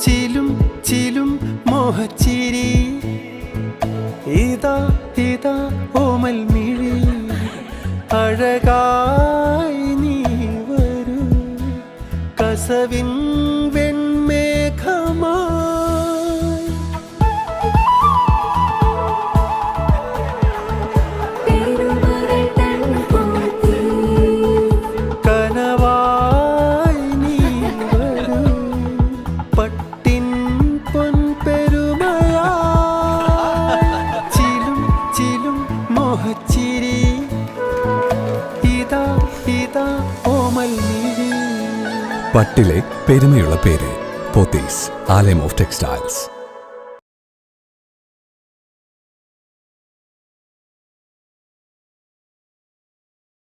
ചിലും ചിലും മോഹച്ചിരി ഇതാ ഇതാ ഓമൽ മിഴി അഴകായി നീ വരൂ കസവിൻ വെൺമേഘമായി കനവായി നീ വരൂ പട്ടിൻ പൊൻപെരുമയായി ചിലും ചിലും മോഹച്ചിരി ഇതാ ഇതാ ഓമൽ മിഴി. പട്ടിലെ പെരുമയുള്ള പേര് പോത്തീസ് ആലയം ഓഫ് ടെക്സ്റ്റൈൽസ്.